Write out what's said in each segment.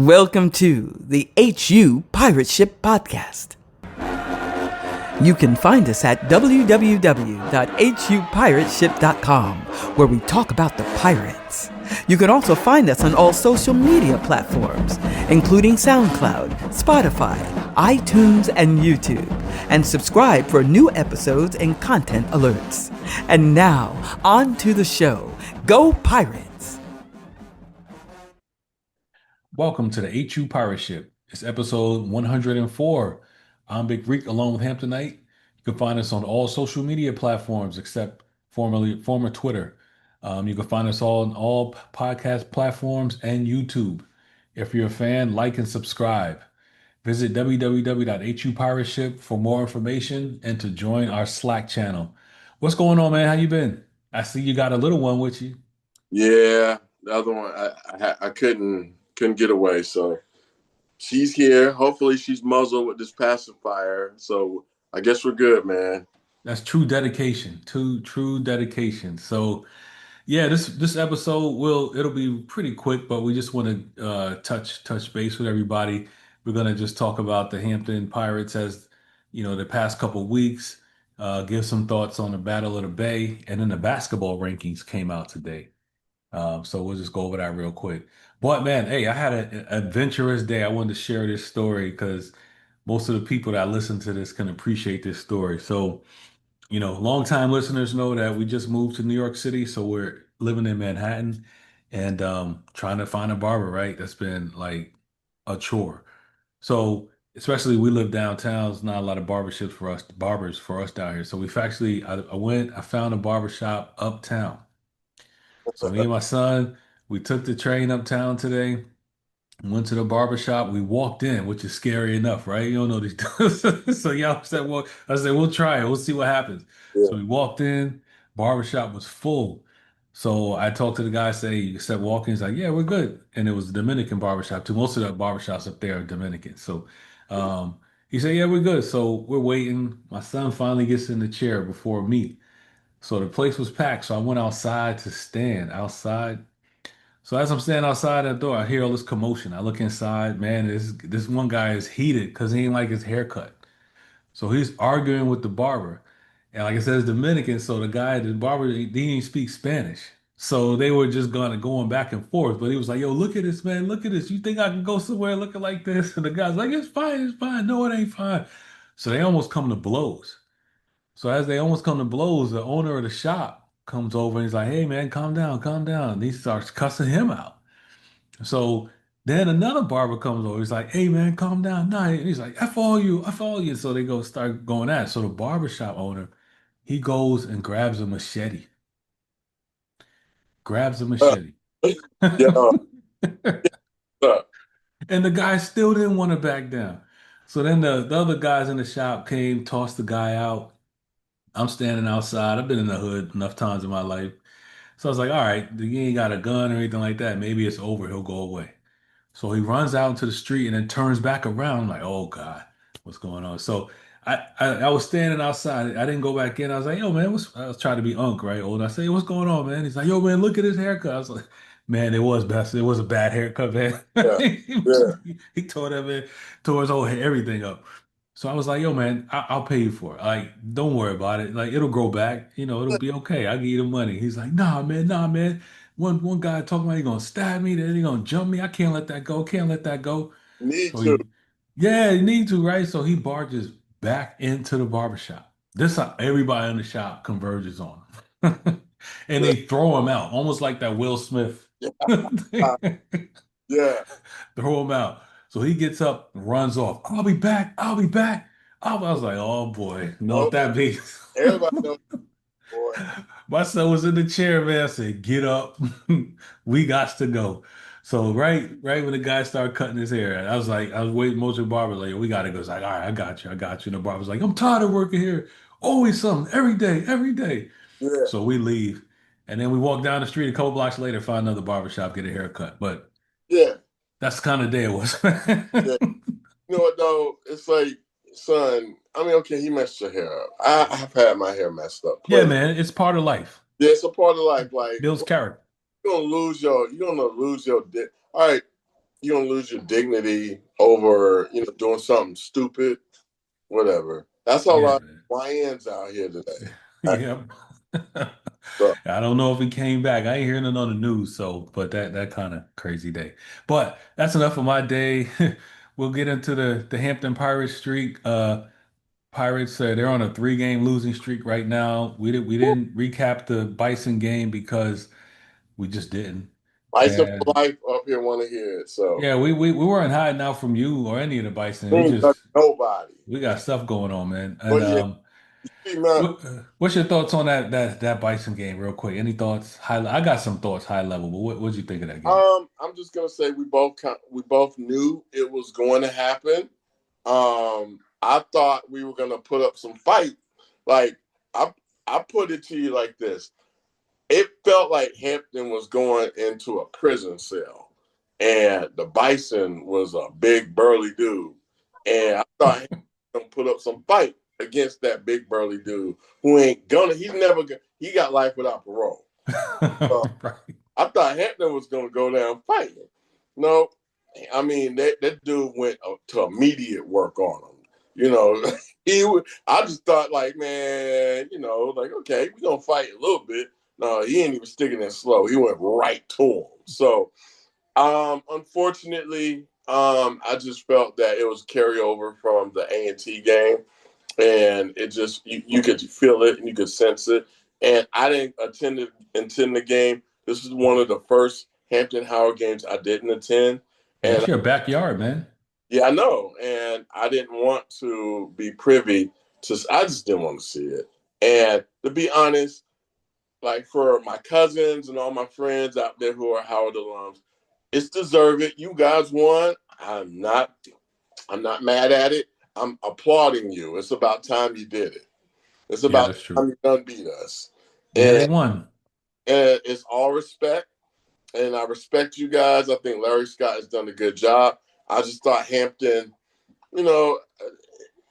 Welcome to the HU Pirate Ship Podcast. You can find us at www.hupirateship.com, where we talk about the pirates. You can also find us on all social media platforms, including SoundCloud, Spotify, iTunes, and YouTube, and subscribe for new episodes and content alerts. And now, on to the show. Go Pirates! Welcome to the HU Pirate Ship. It's episode 104. I'm Big Reek along with Hamptonite. You can find us on all social media platforms except former Twitter. You can find us all on all podcast platforms and YouTube. If you're a fan, like and subscribe. Visit www.hupirateship for more information and to join our Slack channel. What's going on, man? How you been? I see you got a little one with you. Yeah, the other one I couldn't get away, so she's here. Hopefully she's muzzled with this pacifier, so I guess we're good, man. That's true dedication. True dedication. So yeah, this episode it'll be pretty quick, but we just want to touch base with everybody. We're gonna just talk about the Hampton Pirates as the past couple weeks, give some thoughts on the Battle of the Bay, and then the basketball rankings came out today. So we'll just go over that real quick. But man, hey, I had an adventurous day. I wanted to share this story because most of the people that listen to this can appreciate this story. So, longtime listeners know that we just moved to New York City, so we're living in Manhattan and trying to find a barber, right? That's been like a chore. So, especially we live downtown, there's not a lot of barbers for us down here. So I found a barber shop uptown. So me and my son, we took the train uptown today, went to the barber shop. We walked in, which is scary enough, right? You don't know these. So yeah, I said, we'll try it. We'll see what happens. Yeah. So we walked in, barber shop was full. So I talked to the guy, say, you said walk in. He's like, yeah, we're good. And it was a Dominican barber shop too. Most of the barber shops up there are Dominican. So he said, yeah, we're good. So we're waiting. My son finally gets in the chair before me. So the place was packed. So I went outside to stand outside. So as I'm standing outside that door, I hear all this commotion. I look inside, man, this one guy is heated because he ain't like his haircut. So he's arguing with the barber. And like I said, it's Dominican, so the barber, he didn't speak Spanish. So they were just going back and forth. But he was like, yo, look at this, man. Look at this. You think I can go somewhere looking like this? And the guy's like, it's fine, it's fine. No, it ain't fine. So they almost come to blows. So as they almost come to blows, the owner of the shop comes over and he's like, hey man, calm down, calm down. And he starts cussing him out. So then another barber comes over. He's like, hey man, calm down. Nah. And he's like, F all you, F all you. So they start going at it. So the barbershop owner, he goes and grabs a machete. Grabs a machete. Yeah. And the guy still didn't want to back down. So then the other guys in the shop came, tossed the guy out. I'm standing outside. I've been in the hood enough times in my life. So I was like, all right, he ain't got a gun or anything like that. Maybe it's over. He'll go away. So he runs out into the street and then turns back around. I'm like, oh God, what's going on? So I was standing outside. I didn't go back in. I was like, yo, man, I was trying to be unk, right? Old. I say, what's going on, man? He's like, yo, man, look at his haircut. I was like, man, it was best. It was a bad haircut, man. Yeah. Yeah. He tore that man, tore his whole everything up. So I was like, yo, man, I'll pay you for it. Like, don't worry about it. Like, it'll grow back. It'll be okay. I'll give you the money. He's like, nah, man, nah, man. One guy talking about he gonna stab me, then he gonna jump me. I can't let that go. Can't let that go. Need So to. yeah, you need to, right? So he barges back into the barbershop. This how everybody in the shop converges on him. And they throw him out, almost like that Will Smith. Yeah. Throw him out. So he gets up, runs off. I'll be back. I'll be back. I was like, oh boy, know what that means. Everybody knows, boy. My son was in the chair, man. I said, get up. We got to go. So right when the guy started cutting his hair, I was waiting most of the barber like, we gotta go. It's like, all right, I got you. And the barber was like, I'm tired of working here. Always something, every day, every day. Yeah. So we leave. And then we walk down the street a couple blocks later, find another barber shop, get a haircut. But Yeah. that's the kind of day it was. Yeah. You know what though? It's like, son, I mean, okay, he messed your hair up. I've had my hair messed up. Yeah, man, it's part of life. Yeah, it's a part of life. Like, Builds character. you're gonna lose your dick. All right. you're gonna lose your dignity over, doing something stupid, whatever. That's a Yeah, lot of man. YNs out here today. Yeah. So, I don't know if he came back. I ain't hearing it on the news, so but that kind of crazy day. But that's enough of my day. We'll get into the Hampton Pirates streak. Pirates, they're on a 3-game losing streak right now. We didn't recap the Bison game because we just didn't. Bison for And life up here want to hear it. So, yeah, we weren't hiding out from you or any of the Bison. We ain't just touch nobody. we got stuff going on, man. And But yeah, see, man, what's your thoughts on that Bison game, real quick? Any thoughts? I got some thoughts, high level, but what'd you think of that game? I'm just gonna say we both knew it was going to happen. I thought we were gonna put up some fight. Like I I put it to you like this. It felt like Hampton was going into a prison cell, and the Bison was a big burly dude, and I thought he was gonna put up some fight against that big burly dude who ain't gonna. He's never. He got life without parole. So Right. I thought Hampton was gonna go down fighting. No, I mean that dude went to immediate work on him. You know, I just thought like, man, like okay, we gonna fight a little bit. No, he ain't even sticking it slow. He went right to him. So, unfortunately, I just felt that it was carryover from the A&T game, and it just you could feel it and you could sense it. And I didn't attend the game. This is one of the first Hampton Howard games I didn't attend, Yeah, and that's your backyard, man. yeah, I know. And I didn't want to be privy to. I just didn't want to see it. And to be honest, like for my cousins and all my friends out there who are Howard alums, it's deserved. You guys won. I'm not mad at it. I'm applauding you. It's about time you did it. It's Yeah, about that's true. time you done beat us. Yeah, And, they won. and it's all respect. And I respect you guys. I think Larry Scott has done a good job. I just thought Hampton, you know,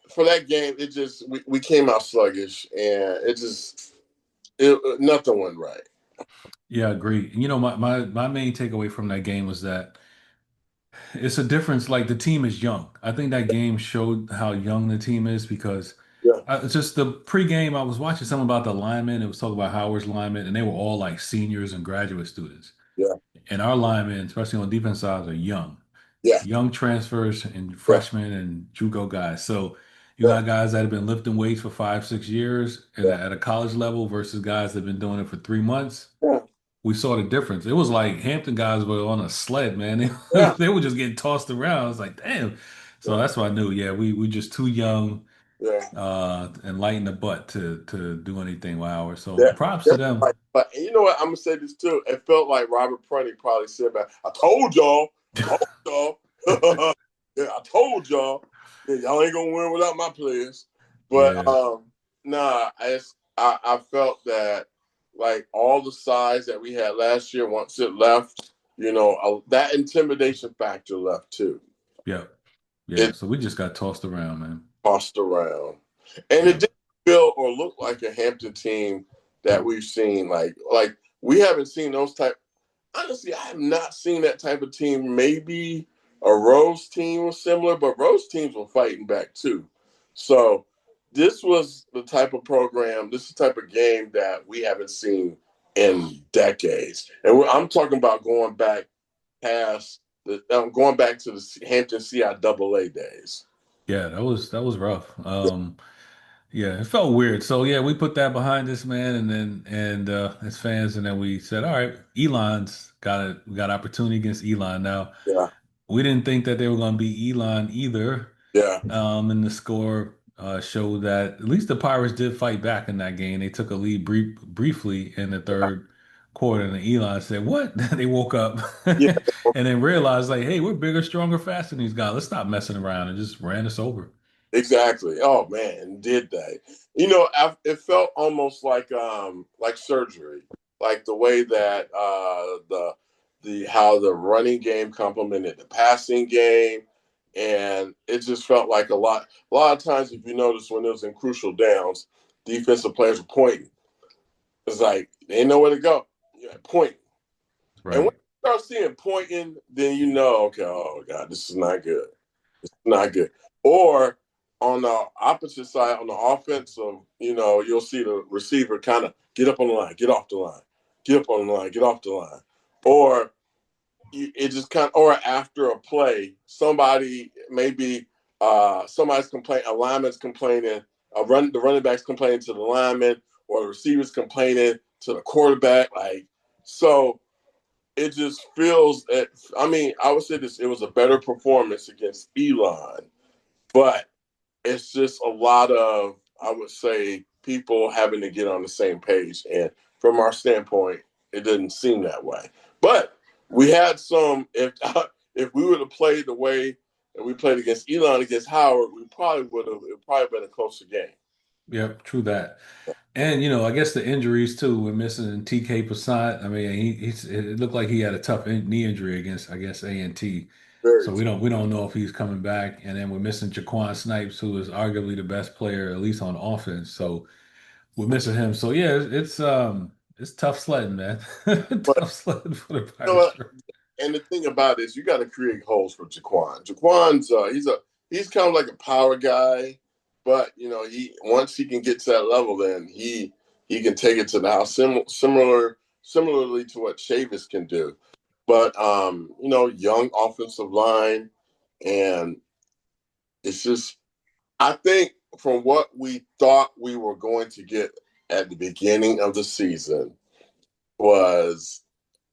for that game, it just we came out sluggish and nothing went right. Yeah, I agree. My main takeaway from that game was that it's a difference. Like the team is young. I think that game showed how young the team is because Yeah, it's just the pregame. I was watching something about the linemen. It was talking about Howard's linemen, and they were all like seniors and graduate students. yeah, And our linemen, especially on defense sides, are yeah, young transfers and yeah, freshmen and JUCO guys. So you yeah, got guys that have been lifting weights for 5, 6 years yeah, at a college level versus guys that have been doing it for 3 months. yeah, We saw the difference. It was like Hampton guys were on a sled, man. yeah, They were just getting tossed around. I was like, damn. So yeah, that's why I knew, yeah, we just too young yeah. and light in the butt to do anything with ours. So That, props to that's them. right. But you know what? I'm gonna say this too. It felt like Robert Prunty probably said, "Man, I told y'all, yeah, I told y'all, yeah, y'all ain't gonna win without my players." But Yeah. nah, I felt that like all the size that we had last year, once it left, that intimidation factor left too. Yeah. Yeah. It So we just got tossed around, man. tossed around, and it Yeah. didn't feel or look like a Hampton team that we've seen. Like we haven't seen those type. Honestly, I have not seen that type of team. Maybe a Rose team was similar, but Rose teams were fighting back too. So this was the type of program, this is the type of game that we haven't seen in decades. And I'm talking about going back going back to the Hampton CIAA days. Yeah, that was rough. Yeah, it felt weird. So yeah, we put that behind us, man, and then as fans, and then we said, all right, Elon's we got opportunity against Elon. Now Yeah, we didn't think that they were going to beat Elon either. yeah, And the score showed that at least the Pirates did fight back in that game. They took a lead briefly in the third quarter, and Elon said, "What?" They woke up yeah. and then realized, like, "Hey, we're bigger, stronger, faster than these guys. Let's stop messing around," and just ran us over. Exactly. Oh man, did they? It felt almost like surgery, like the way that the how the running game complemented the passing game, and it just felt like a lot of times if you notice when it was in crucial downs, defensive players were pointing. It's like they know where to go. Yeah, pointing. And when Right. start seeing pointing, then you know, okay, oh God, this is not good. It's not good. Or on the opposite side, on the offensive, you'll see the receiver kind of get up on the line, get off the line, get up on the line, get off the line. Or it just kind of, or after a play, somebody maybe somebody's complaining, a lineman's complaining, the running back's complaining to the lineman, or the receiver's complaining to the quarterback. Like, so it just feels that, I mean, I would say this, it was a better performance against Elon, but it's just a lot of, I would say, people having to get on the same page. And from our standpoint, it didn't seem that way. But we had some, if we would have played the way that we played against Elon, against Howard, we probably would have, it probably been a closer game. Yep, true that. And I guess the injuries too. We're missing TK Passant. I mean, it looked like he had a tough knee injury against, I guess, A&T. Very So we don't know if he's coming back. And then we're missing Jaquan Snipes, who is arguably the best player, at least on offense. So we're missing him. So yeah, it's tough sledding, man. But Tough sledding for the you know Pirates. what? And the thing about it is, you got to create holes for Jaquan. Jaquan's he's kind of like a power guy, but he once he can get to that level, then he can take it to the house. Similarly to what Chavis can do, but young offensive line, and it's just, I think from what we thought we were going to get at the beginning of the season was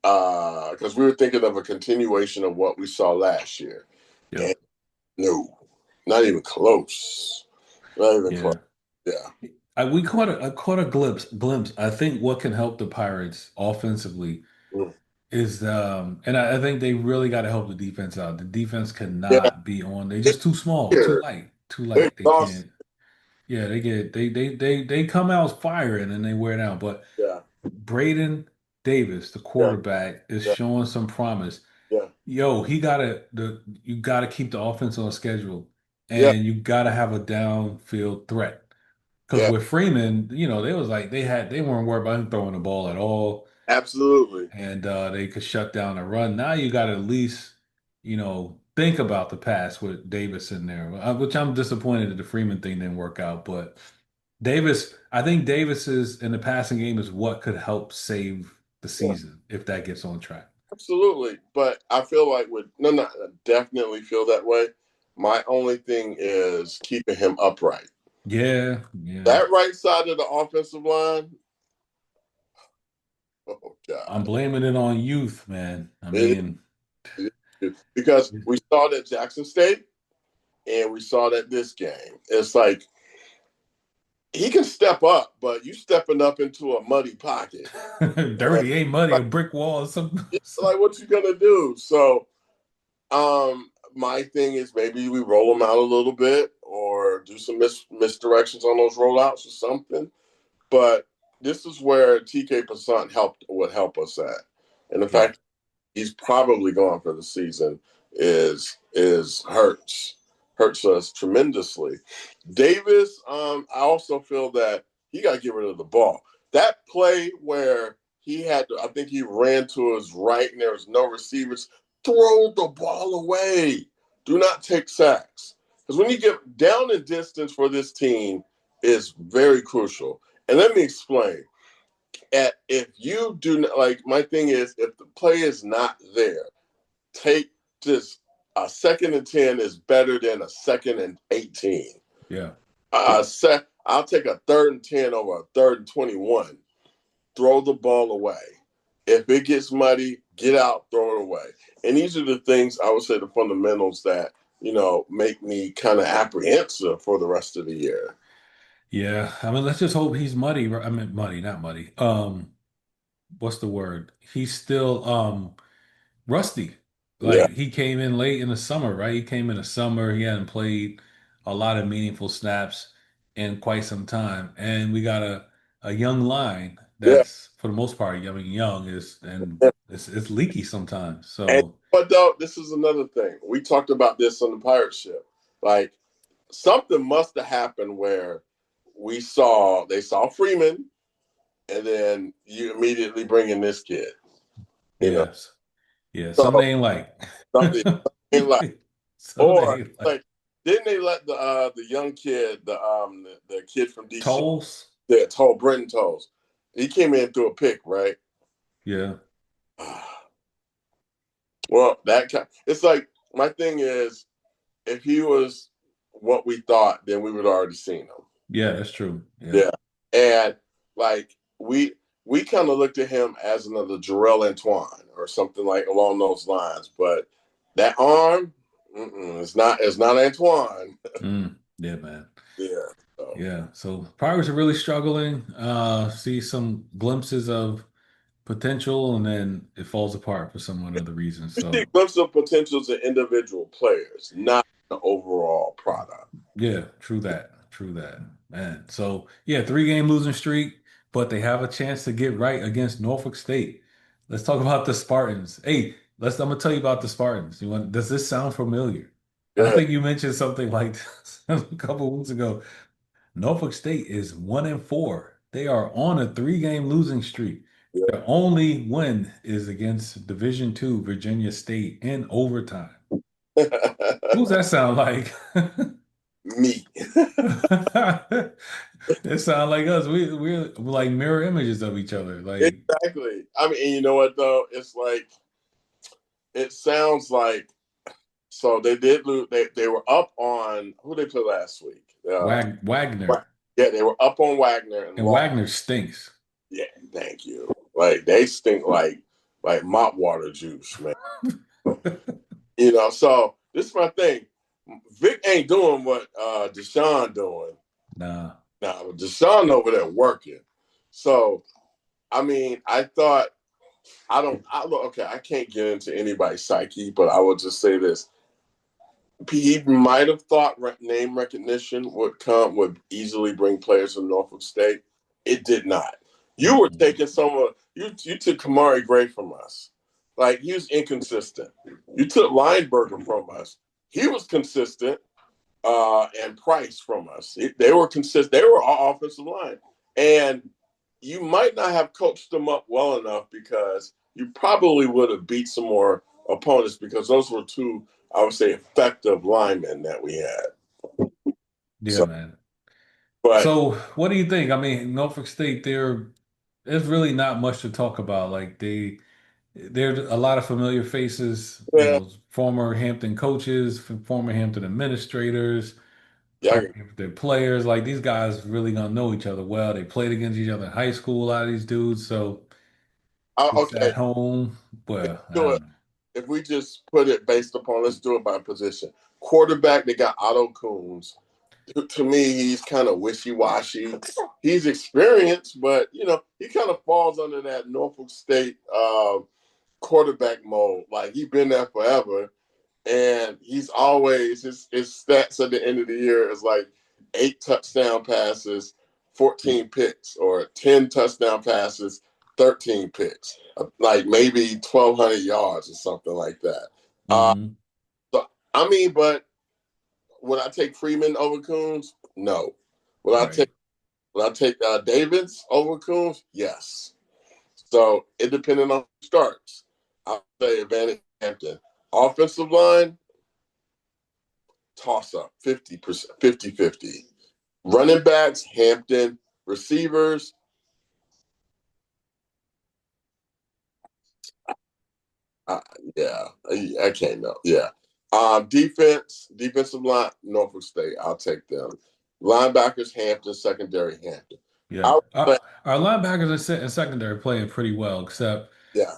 because we were thinking of a continuation of what we saw last year. And Yep. no, not even close. Not even close. Yeah. Yeah. We caught a glimpse. I think what can help the Pirates offensively Mm. is and I think they really got to help the defense out. The defense Yeah. cannot be on. They're just too small, too Here. light, too They're light. They exhausted. can't. Yeah, they come out firing and they wear down. But Yeah. Braden Davis, the Yeah. quarterback, is Yeah. showing some promise. Yeah. Yo, you gotta keep the offense on schedule, Yeah. and you gotta have a downfield threat. Because Yeah. with Freeman, they was like they weren't worried about him throwing the ball at all, Absolutely. and they could shut down the run. Now you got to at least think about the pass with Davis in there, which I'm disappointed that the Freeman thing didn't work out. But I think Davis is in the passing game is what could help save the Yeah. season if that gets on track. Absolutely. But I feel like I definitely feel that way. My only thing is keeping him upright. Yeah, yeah. That right side of the offensive line, oh I'm God. blaming it on youth, man. I It, mean, because we saw that Jackson State and we saw that this game. It's like he can step up, but you stepping up into a muddy pocket. And dirty ain't muddy, a like, brick wall or something. like what you gonna do? So my thing is maybe we roll them out a little bit or do some misdirections on those rollouts or something. But this is where TK Passant would help us at. And the Yeah. fact he's probably gone for the season is hurts us tremendously. Davis, I also feel that he got to get rid of the ball. That play where I think he ran to his right and there was no receivers. Throw the ball away. Do not take sacks. Because when you get down in distance for this team is very crucial. And let me explain. If you do not, like, my thing is, if the play is not there, take just a 2nd and 10 is better than a 2nd and 18. Yeah. I'll take a 3rd and 10 over a 3rd and 21. Throw the ball away. If it gets muddy, get out, throw it away. And these are the things I would say the fundamentals that make me kind of apprehensive for the rest of the year. Yeah. I mean, let's just hope he's muddy. I mean, muddy, not muddy. What's the word? He's still rusty. Yeah, Like he came in late in the summer, right? He came in the summer. He hadn't played a lot of meaningful snaps in quite some time. And we got a young line yeah. that's for the most part, I mean, young is and Yeah. it's leaky sometimes. And So but though, this is another thing. We talked about this on the pirate ship. Like, something must have happened where they saw Freeman, and then you immediately bring in this kid. You know, yes. Yeah, some So they ain't like. something ain't like, Some they or ain't like. like, didn't they let the young kid, the kid from DC, Tolls? that told Brenton Tolls, he came in through a pick, right? Yeah. Well, it's like, my thing is, if he was what we thought, then we would already seen him. Yeah, that's true. Yeah. Yeah, and like we kind of looked at him as another Jarrell Antoine or something like along those lines, but that arm, it's not Antoine. Yeah, man. Yeah, so. Yeah. So Pirates are really struggling. See some glimpses of potential, and then it falls apart for some other reason. We see So glimpses of potentials in individual players, not the overall product. yeah, true that. True that. Man. So yeah, 3-game losing streak, but they have a chance to get right against Norfolk State. Let's talk about the Spartans. Hey, I'm gonna tell you about the Spartans. Does this sound familiar? I Good. think you mentioned something like this a couple weeks ago. Norfolk State is 1-4. They are on a 3-game losing streak. Yeah. Their only win is against Division II Virginia State in overtime. Who's that sound like? Me. It sounds like us. We're like mirror images of each other. Like, Exactly. I mean, and you know what though? It's like, it sounds like, so they did lose. They were up on, who they play last week? Wagner. Yeah, they were up on Wagner and And lost. Wagner stinks. Yeah, thank you. Like, they stink like mop water juice, man. So this is my thing. Vic ain't doing what Deshaun doing. Nah. Now Deshaun over there working. So I mean, I thought, okay, I can't get into anybody's psyche, but I will just say this. He might have thought name recognition would easily bring players from Norfolk State. It did not. You were taking you took Kamari Gray from us. Like, he was inconsistent. You took Lineberger from us. He was consistent, and Price from us. They were consistent. They were our offensive line. And you might not have coached them up well enough, because you probably would have beat some more opponents, because those were two, I would say, effective linemen that we had. Yeah, So, man. but So what do you think? I mean, Norfolk State, there's really not much to talk about. Like there's a lot of familiar faces, yeah, former Hampton coaches, former Hampton administrators, yeah. their players. Like, these guys really gonna know each other well. They played against each other in high school, a lot of these dudes. So it's Okay. at home. Well, I Do don't it. know. If we just put it based upon, let's do it by position. Quarterback, they got Otto Coons. To me, he's kind of wishy-washy. He's experienced, but he kind of falls under that Norfolk State quarterback mold. Like, he's been there forever, and he's always his stats at the end of the year is like 8 touchdown passes, 14 picks, or 10 touchdown passes, 13 picks, like maybe 1,200 yards or something like that. Hmm. So I mean, but would I take Freeman over Coons? No. Would I take Right. would I take Davis over Coons? Yes. So it depending on who starts. I'll say advantage Hampton. Offensive line, toss up, 50%, 50-50. Running backs, Hampton. Receivers, uh, yeah, I can't know. Yeah. Defensive line, Norfolk State. I'll take them. Linebackers, Hampton. Secondary, Hampton. I Yeah. would say, Our linebackers in secondary playing pretty well, except yeah.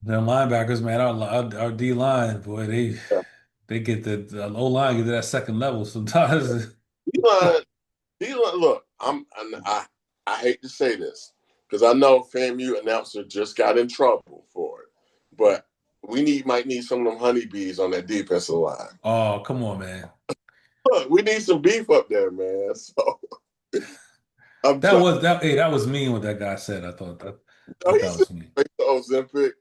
the linebackers, man. Our D line, boy, Yeah. they get the O line get to that second level sometimes. D-line, D-line, look, I hate to say this, because I know FAMU announcer just got in trouble for it, but we might need some of them honeybees on that defensive line. Oh, come on, man. Look, we need some beef up there, man. So I'm That trying. was that. Hey, that was mean what that guy said. Oh, Thought that he's just was mean. the Ozempic.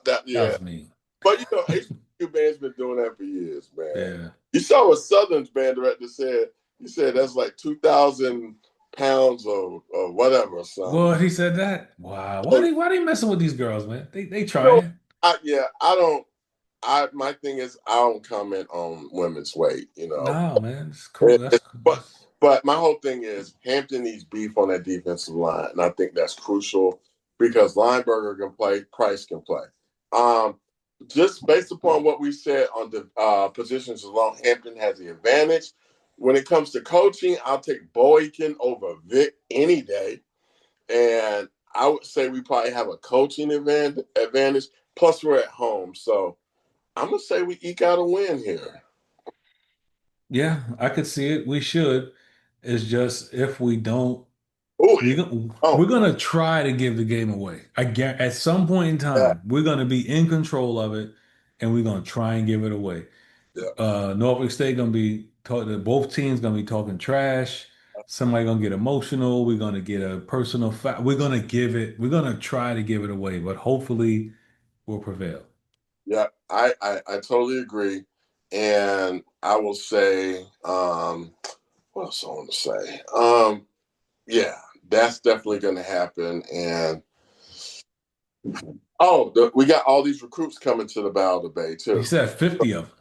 That Yeah, was mean. but HBCU band's been doing that for years, man. Yeah. You saw what Southern's band director said. He said that's like 2,000 pounds of whatever, son. Well, he said that. Wow. So, Why they messing with these girls, man? They trying. Yeah, I don't. My thing is I don't comment on women's weight. No, man, it's cool. But my whole thing is Hampton needs beef on that defensive line, and I think that's crucial because Lineberger can play, Price can play. Um, just based upon what we said on the positions alone, Hampton has the advantage. When it comes to coaching, I'll take Boykin over Vic any day, and I would say we probably have a coaching advantage. Plus, we're at home, so I'm gonna say we eke out a win here. Yeah, I could see it. We should. It's just if we don't, Oh, we're oh, gonna try to give the game away. I get at some point in yeah, time, we're gonna be in control of it, and we're gonna try and give it away. yeah, Norfolk State gonna be talking. Both teams gonna be talking trash. Somebody gonna get emotional. We're gonna get a personal foul. We're gonna give it. We're gonna try to give it away, but hopefully we'll prevail. yeah. I totally agree, and I will say, what else I want to say? Yeah, that's definitely going to happen. And we got all these recruits coming to the Battle of the Bay You too. said 50 of them.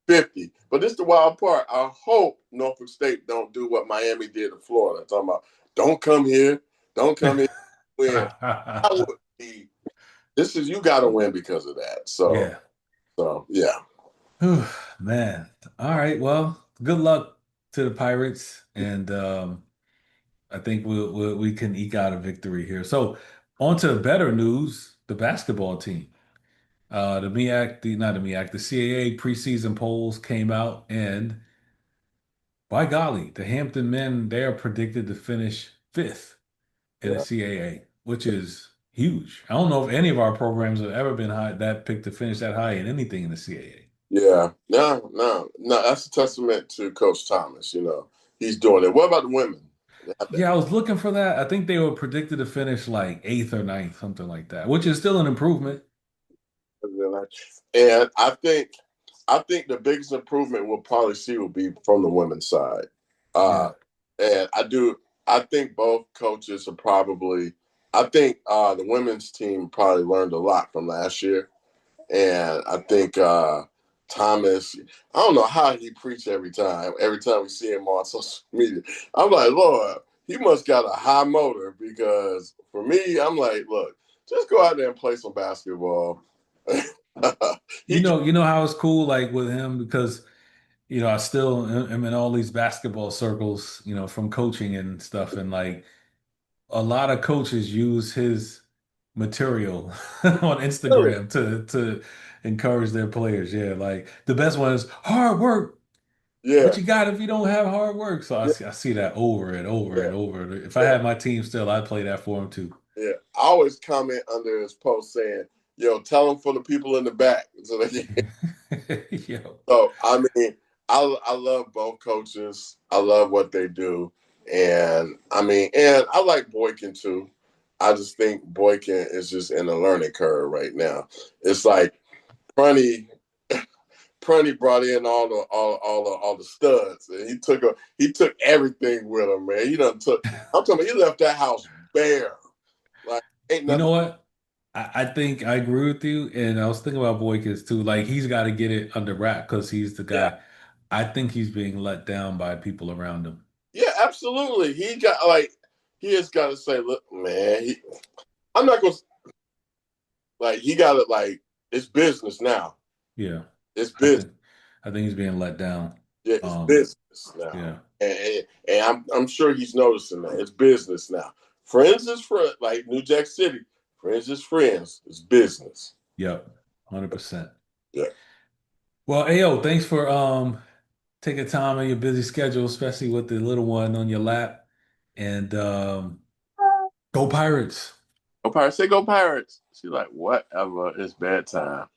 50. But this is the wild part. I hope Norfolk State don't do what Miami did to Florida. Talking about don't come here, don't come here, win. I would be. This is you got to win because of that. So Yeah. yeah. Whew, man. All right. Well, good luck to the Pirates, and I think we can eke out a victory here. So, on to better news: the basketball team. The MEAC, the not the MEAC, the CAA preseason polls came out, and by golly, the Hampton men, they are predicted to finish fifth in the Yeah. CAA, which is huge. I don't know if any of our programs have ever been high that picked to finish that high in anything in the CAA. Yeah. No, no, no. That's a testament to Coach Thomas. He's doing it. What about the women? Yeah, I was looking for that. I think they were predicted to finish like eighth or ninth, something like that, which is still an improvement. And I think the biggest improvement we'll probably see will be from the women's side. Uh, Yeah. and I think both coaches are probably. I think the women's team probably learned a lot from last year, and I think Thomas. I don't know how he preached every time. Every time we see him on social media, I'm like, Lord, he must got a high motor because for me, I'm like, look, just go out there and play some basketball. You he, know, you know how it's cool like with him because I still am in all these basketball circles, from coaching and stuff, and like a lot of coaches use his material on Instagram to encourage their players. Yeah, like the best one is hard work. What yeah, you got if you don't have hard work? So yeah, I see that over and over yeah, and over. If I yeah, had my team still, I'd play that for him too. yeah. I always comment under his post saying, "Yo, tell him for the people in the back." So Yo. So I mean, I love both coaches. I love what they do, and and I like Boykin too. I just think Boykin is just in a learning curve right now. It's like Prunty Prunty brought in all the studs, and he took everything with him, man. He done took. I'm talking about he left that house bare. Like ain't You know nothing. what? I think I agree with you, and I was thinking about Boykins too. Like he's got to get it under wrap because he's the Yeah, guy. I think he's being let down by people around him. yeah, absolutely. He has got to say, look, man. I'm not gonna he got it it's business now. Yeah, It's I business. think I think he's being let down. Yeah, it's Um, business now, yeah, and I'm sure he's noticing that it's business now. Friends is friends, like New Jack City. Friends is friends. It's business. yep, 100%. Yeah. Well, Ayo, thanks for taking time on your busy schedule, especially with the little one on your lap. And go Pirates. Go Pirates. Say go Pirates. She's like, whatever. It's bedtime.